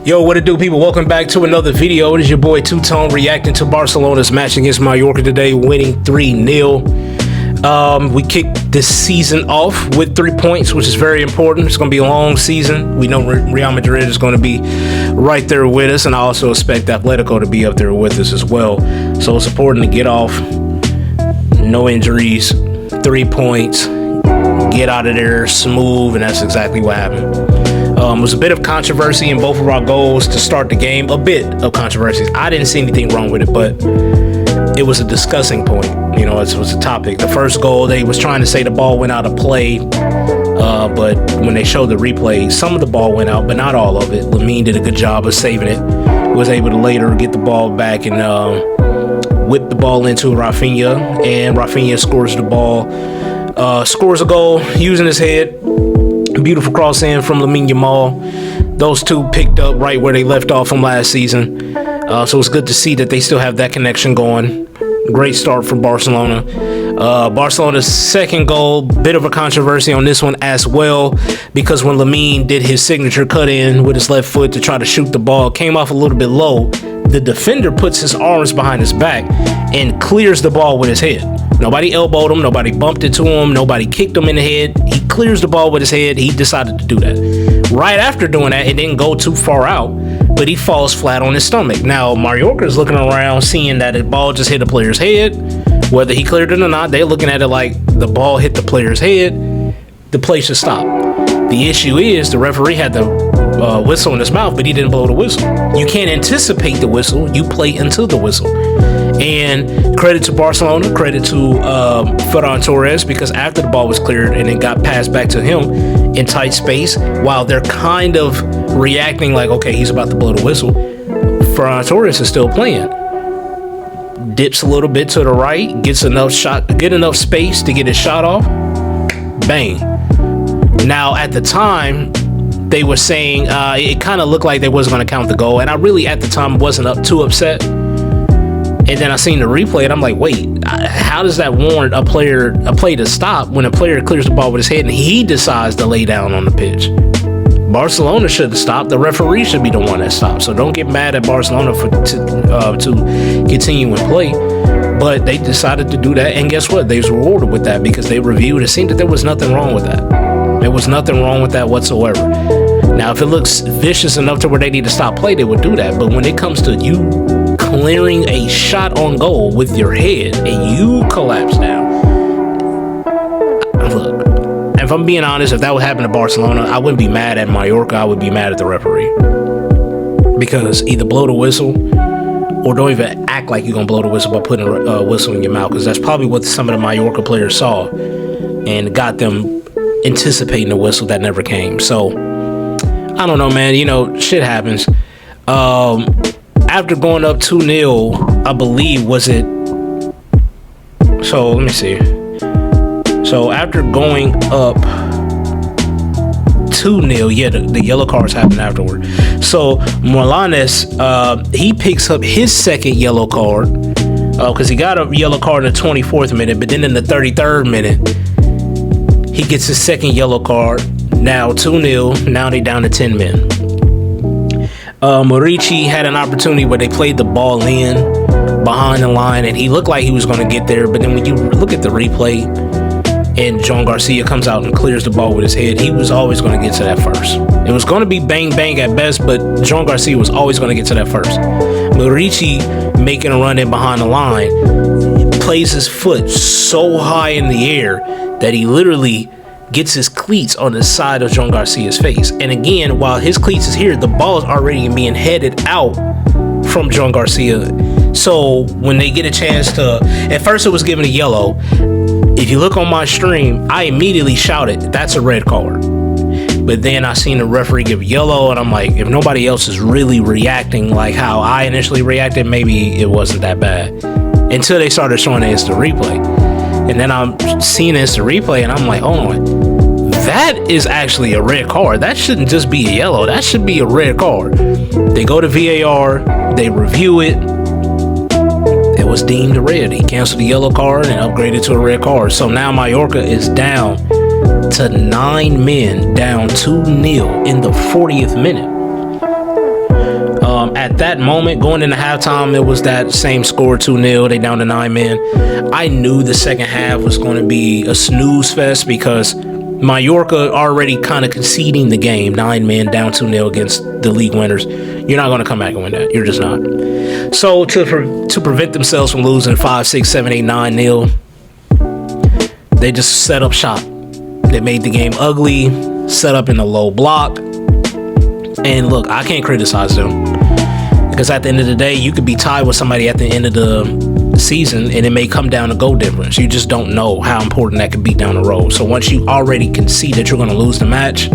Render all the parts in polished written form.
Yo, what it do, people? Welcome back to another video. It is your boy Two Tone reacting to Barcelona's match against Mallorca today, winning 3-0. We kicked this season off with 3 points, which is very important. It's going to be a long season. We know Real Madrid is going to be right there with us, and I also expect Atletico to be up there with us as well. So it's important to get off, no injuries, 3 points, get out of there smooth, and that's exactly what happened. It was a bit of controversy in both of our goals to start the game. A bit of controversy. I didn't see anything wrong with it, but it was a discussing point. You know, it was a topic. The first goal, they was trying to say the ball went out of play, but when they showed the replay, some of the ball went out, but not all of it. Lamine did a good job of saving it. Was able to later get the ball back and whip the ball into Rafinha, and Rafinha scores the ball. Scores a goal using his head. Beautiful cross in from Lamine Yamal. Those two picked up right where they left off from last season. So it's good to see that they still have that connection going. Great start for Barcelona. Barcelona's second goal, bit of a controversy on this one as well, because when Lamine did his signature cut in with his left foot to try to shoot the ball, came off a little bit low. The defender puts his arms behind his back and clears the ball with his head. Nobody elbowed him, nobody bumped into him, nobody kicked him in the head. He clears the ball with his head. He decided to do that. Right after doing that, it didn't go too far out, but he falls flat on his stomach. Now, Mallorca is looking around, seeing that the ball just hit the player's head. Whether he cleared it or not, they're looking at it like the ball hit the player's head. The play should stop. The issue is the referee had the whistle in his mouth, but he didn't blow the whistle. You can't anticipate the whistle. You play into the whistle. And credit to Barcelona, credit to Ferran Torres, because after the ball was cleared and it got passed back to him in tight space, while they're kind of reacting like, okay, he's about to blow the whistle, Ferran Torres is still playing. Dips a little bit to the right, gets enough space to get his shot off. Bang. Now, at the time, they were saying it kind of looked like they wasn't going to count the goal, and I really, at the time, wasn't too upset. And then I seen the replay, and I'm like, wait, how does that warrant a play to stop when a player clears the ball with his head and he decides to lay down on the pitch? Barcelona should have stopped. The referee should be the one that stopped. So don't get mad at Barcelona to continue and play. But they decided to do that, and guess what? They was rewarded with that because they reviewed. It seemed that there was nothing wrong with that. There was nothing wrong with that whatsoever. Now, if it looks vicious enough to where they need to stop play, they would do that. But when it comes to you clearing a shot on goal with your head and you collapse down, look, if I'm being honest, if that would happen to Barcelona, I wouldn't be mad at Mallorca. I would be mad at the referee, because either blow the whistle or don't even act like you're gonna blow the whistle by putting a whistle in your mouth, because that's probably what some of the Mallorca players saw and got them anticipating the whistle that never came. So I don't know, man. You know, shit happens. After going up 2-0, I believe, was it? So let me see. So after going up 2-0, yeah, the yellow cards happened afterward. So Morlanes, he picks up his second yellow card because he got a yellow card in the 24th minute, but then in the 33rd minute, he gets his second yellow card. Now 2-0. Now they down to 10 men. Morici had an opportunity where they played the ball in behind the line, and he looked like he was going to get there. But then when you look at the replay and John Garcia comes out and clears the ball with his head, he was always going to get to that first. It was going to be bang bang at best, but John Garcia was always going to get to that first. Morici making a run in behind the line, plays his foot so high in the air that he literally gets his cleats on the side of John Garcia's face. And again, while his cleats is here, the ball is already being headed out from John Garcia. So when they get a chance to, at first it was given a yellow. If you look on my stream, I immediately shouted, that's a red card. But then I seen the referee give yellow, and I'm like, if nobody else is really reacting like how I initially reacted, maybe it wasn't that bad. Until they started showing the instant replay. And then I'm seeing the instant replay, and I'm like, hold on. That is actually a red card. That shouldn't just be a yellow. That should be a red card. They go to VAR. They review it. It was deemed a red. He canceled the yellow card and upgraded to a red card. So now Mallorca is down to 9 men, down 2-0 in the 40th minute. at that moment, going into halftime, it was that same score, 2-0. They down to 9 men. I knew the second half was going to be a snooze fest because Mallorca already kind of conceding the game, 9 men down 2-0 against the league winners. You're not going to come back and win that. You're just not. So to prevent themselves from losing 5, 6, 7, 8, 9-0, they just set up shop. They made the game ugly, set up in a low block. And look, I can't criticize them because at the end of the day, you could be tied with somebody at the end of the season and it may come down to goal difference. You just don't know how important that could be down the road. So once you already can see that you're going to lose the match,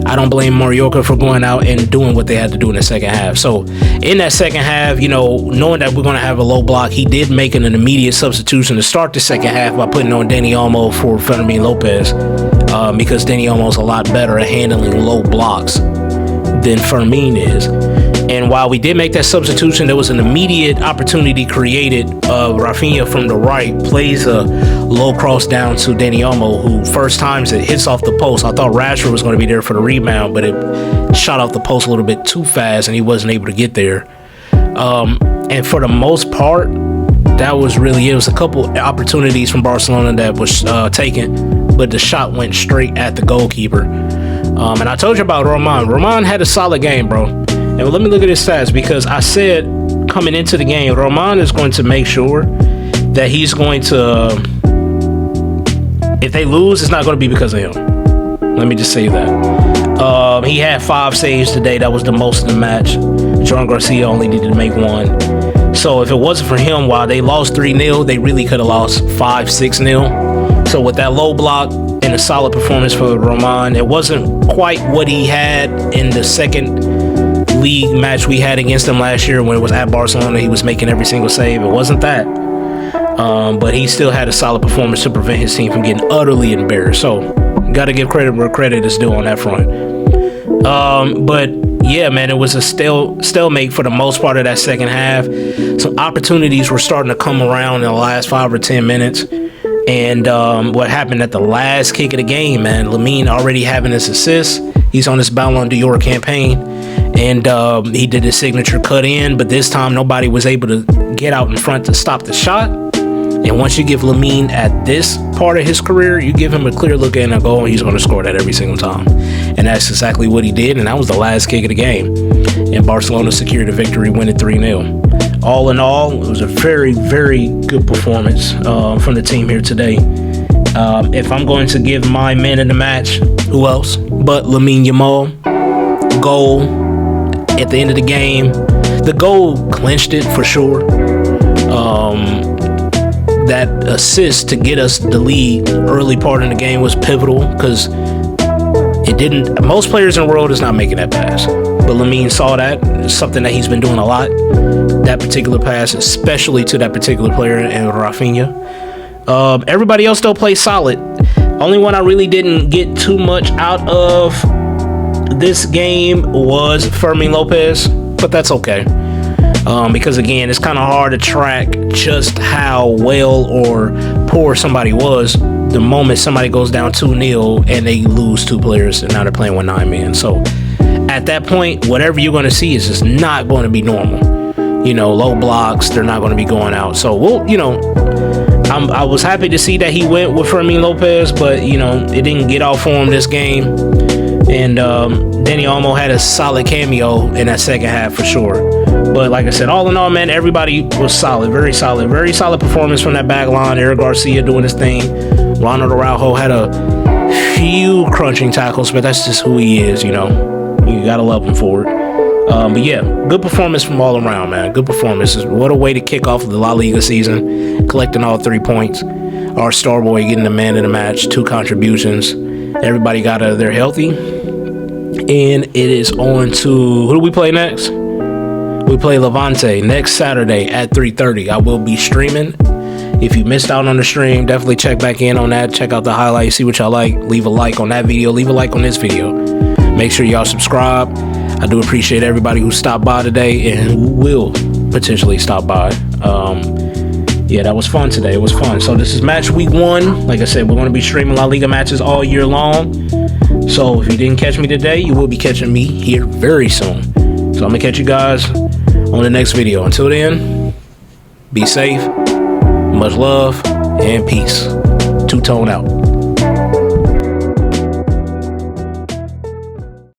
I don't blame Mallorca for going out and doing what they had to do in the second half. So in that second half, knowing that we're going to have a low block, he did make an immediate substitution to start the second half by putting on Dani Olmo for Fermin Lopez because Dani Olmo's a lot better at handling low blocks than Fermin is. And while we did make that substitution, there was an immediate opportunity created. Rafinha from the right plays a low cross down to Dani Olmo, who first times it hits off the post. I thought Rashford was going to be there for the rebound, but it shot off the post a little bit too fast, and he wasn't able to get there. And for the most part, that was really it. It was a couple opportunities from Barcelona that was taken, but the shot went straight at the goalkeeper. And I told you about Roman. Roman had a solid game, bro. And let me look at his stats because I said coming into the game, Roman is going to make sure that he's going to, if they lose, it's not going to be because of him. Let me just say that. He had 5 saves today. That was the most in the match. John Garcia only needed to make 1. So if it wasn't for him, while they lost 3-0, they really could have lost 5, 6-0. So with that low block and a solid performance for Roman, it wasn't quite what he had in the second league match we had against him last year when it was at Barcelona. He was making every single save. It wasn't that. But he still had a solid performance to prevent his team from getting utterly embarrassed. So, got to give credit where credit is due on that front. But, yeah, man, it was a stalemate for the most part of that second half. Some opportunities were starting to come around in the last 5 or 10 minutes. And what happened at the last kick of the game, man, Lamine already having his assist. He's on his Ballon d'Or campaign. And he did his signature cut in, but this time nobody was able to get out in front to stop the shot. And once you give Lamine at this part of his career, you give him a clear look in a goal, and he's going to score that every single time. And that's exactly what he did, and that was the last kick of the game. And Barcelona secured a victory, winning 3-0. All in all, it was a very, very good performance from the team here today. If I'm going to give my man in the match, who else but Lamine Yamal? Goal at the end of the game. The goal clinched it for sure. That assist to get us the lead early part in the game was pivotal because it didn't. Most players in the world is not making that pass, but Lamine saw that. It's something that he's been doing a lot. That particular pass, especially to that particular player and Rafinha. Everybody else though plays solid. Only one I really didn't get too much out of this game was Fermin Lopez, but that's okay. Because again, it's kind of hard to track just how well or poor somebody was the moment somebody goes down 2-0 and they lose 2 players and now they're playing with 9 men. So at that point, whatever you're going to see is just not going to be normal. Low blocks, they're not going to be going out. So I was happy to see that he went with Fermin Lopez, but it didn't get off for him this game. And Dani Olmo had a solid cameo in that second half for sure. But like I said, all in all, man, everybody was solid. Very solid performance from that back line. Eric Garcia doing his thing. Ronald Araujo had a few crunching tackles, but that's just who he is, You got to love him for it. But yeah, good performance from all around, man. Good performance. What a way to kick off the La Liga season, collecting all 3 points. Our star boy getting the man in the match, 2 contributions. Everybody got out of there healthy. And it is on to, who do we play next? We play Levante next Saturday at 3:30. I will be streaming. If you missed out on the stream, definitely check back in on that. Check out the highlights, see what y'all like. Leave a like on that video. Leave a like on this video. Make sure y'all subscribe. I do appreciate everybody who stopped by today and who will potentially stop by. Yeah, that was fun today. It was fun. So this is match week 1. Like I said, we're going to be streaming La Liga matches all year long. So if you didn't catch me today, you will be catching me here very soon. So I'm gonna catch you guys on the next video. Until then, be safe, much love, and peace. Two-Tone out.